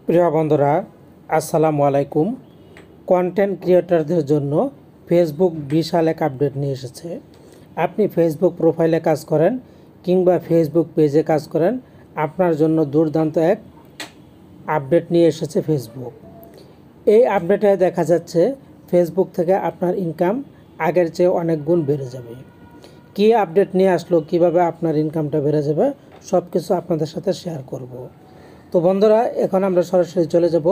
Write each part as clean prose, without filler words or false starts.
প্রিয় বন্ধুরা, আসসালামু আলাইকুম। কন্টেন্ট ক্রিয়েটরদের জন্য ফেসবুক বিশাল এক আপডেট নিয়ে এসেছে। আপনি ফেসবুক প্রোফাইলে কাজ করেন কিংবা ফেসবুক পেজে কাজ করেন, আপনার জন্য দুর্দান্ত এক আপডেট নিয়ে এসেছে ফেসবুক। এই আপডেটে দেখা যাচ্ছে ফেসবুক থেকে আপনার ইনকাম আগের চেয়ে অনেক গুণ বেড়ে যাবে। কী আপডেট নিয়ে আসলো, কিভাবে আপনার ইনকামটা বেড়ে যাবে, সব কিছু আপনাদের সাথে শেয়ার করব। তো বন্ধুরা, এখন আমরা সরাসরি চলে যাব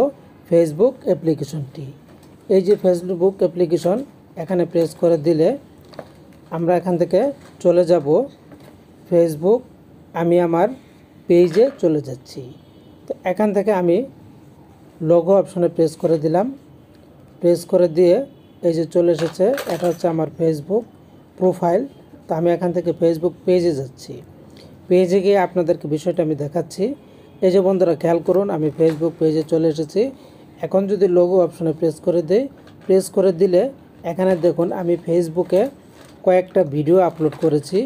ফেসবুক অ্যাপ্লিকেশনটি। এই যে ফেসবুক অ্যাপ্লিকেশন, এখানে প্রেস করে দিলে আমরা এখান থেকে চলে যাব ফেসবুক। আমি আমার পেজে চলে যাচ্ছি। তো এখান থেকে আমি লোগো অপশনে প্রেস করে দিলাম। প্রেস করে দিয়ে এই যে চলে এসেছে, এটা হচ্ছে আমার ফেসবুক প্রোফাইল। তো আমি এখান থেকে ফেসবুক পেজে যাচ্ছি। পেজে গিয়ে আপনাদেরকে বিষয়টা আমি দেখাচ্ছি। এই যে বন্ধুরা, খেয়াল করুন, আমি ফেসবুক পেজে চলে এসেছি। এখন যদি লোগো অপশনে প্রেস করে দিই, প্রেস করে দিলে এখানে দেখুন আমি ফেসবুকে কয়েকটা ভিডিও আপলোড করেছি।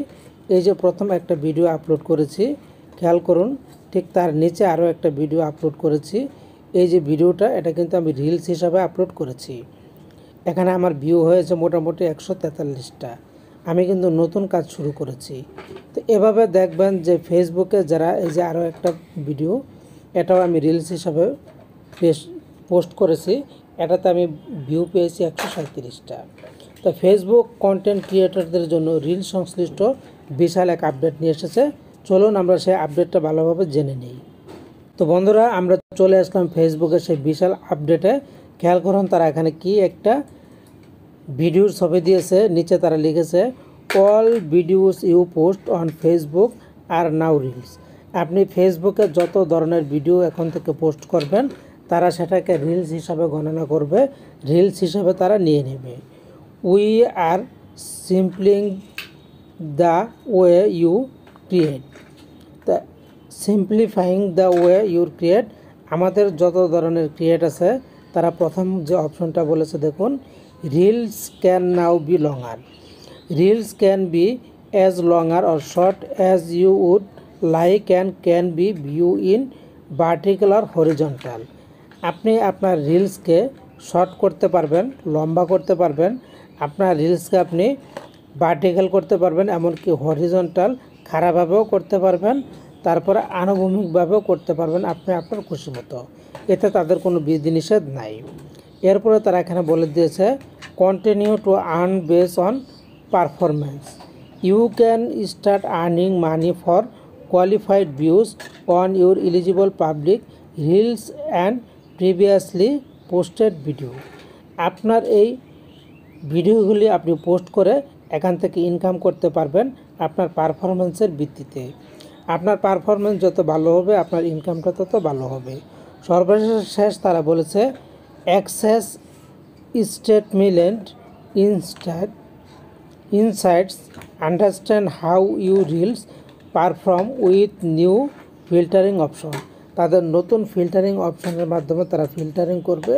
এই যে প্রথম একটা ভিডিও আপলোড করেছি, খেয়াল করুন, ঠিক তার নিচে আরও একটা ভিডিও আপলোড করেছি। এই যে ভিডিওটা, এটা কিন্তু আমি রিলস হিসাবে আপলোড করেছি। এখানে আমার ভিউ হয়েছে মোটামুটি 143টা। আমি কিন্তু নতুন কাজ শুরু করেছি। তো এভাবে দেখবেন যে ফেসবুকে যারা, এই যে আরও একটা ভিডিও, এটাও আমি রিলস হিসাবে পোস্ট করেছি। এটাতে আমি ভিউ পেয়েছি 137টা। তো ফেসবুক কন্টেন্ট ক্রিয়েটরদের জন্য রিল সংশ্লিষ্ট বিশাল এক আপডেট নিয়ে এসেছে। চলুন আমরা সেই আপডেটটা ভালোভাবে জেনে নিই। তো বন্ধুরা, আমরা চলে আসলাম ফেসবুকের সেই বিশাল আপডেটে। খেয়াল করুন তারা এখানে কি একটা ভিডিওর ছবি দিয়েছে, নিচে তারা লিখেছে all videos you post on Facebook are now reels. আপনি ফেসবুকে যত ধরনের ভিডিও এখন থেকে পোস্ট করবেন, তারা সেটাকে রিলস হিসাবে গণনা করবে, রিলস হিসাবে তারা নিয়ে নেবে। We are simpling the way you create, তা simplifying the way your create. আমাদের যত ধরনের ক্রিয়েট আছে, তারা প্রথম যে অপশনটা বলেছে দেখুন, reels can now be longer. Reels can be as longer or short as you would like and can be view in vertical or horizontal. আপনি আপনার রিলসকে শর্ট করতে পারবেন, লম্বা করতে পারবেন, আপনার রিলসকে আপনি ভার্টিক্যাল করতে পারবেন, এমনকি হরিজন্টাল খাড়াভাবেও করতে পারবেন, তারপরে আনুভূমিকভাবেও করতে পারবেন, আপনি আপনার খুশি মতো। এতে তাদের কোনো বিধিনিষেধ নাই। এরপরে তারা এখানে বলে দিয়েছে continue to earn base on performance. You can start earning money for qualified views on your eligible public reels and previously posted video. আপনার এই ভিডিওগুলি আপনি পোস্ট করে এখান থেকে ইনকাম করতে পারবেন আপনার পারফরমেন্সের ভিত্তিতে। আপনার পারফরমেন্স যত ভালো হবে, আপনার ইনকামটা তত ভালো হবে। সর্বশেষ তারা বলেছে access statement insights, understand how you reels perform with new filtering option. তাদের নতুন ফিল্টারিং অপশনের মাধ্যমে তারা ফিল্টারিং করবে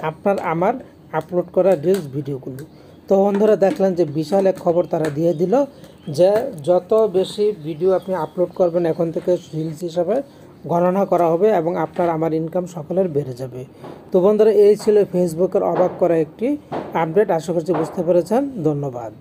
আপনার আমার আপলোড করা রিলস ভিডিওগুলো। তো বন্ধুরা, দেখলেন যে বিশাল এক খবর তারা দিয়ে দিল যে যত বেশি ভিডিও আপনি আপলোড করবেন, এখন থেকে রিলস হিসাবে গণনা করা হবে এবং আপনার আমার ইনকাম সকলের বেড়ে যাবে। তো বন্ধুরা, এই ছিল ফেসবুকের অবাক করা একটি আপডেট। আশা করছি বুঝতে পেরেছেন। ধন্যবাদ।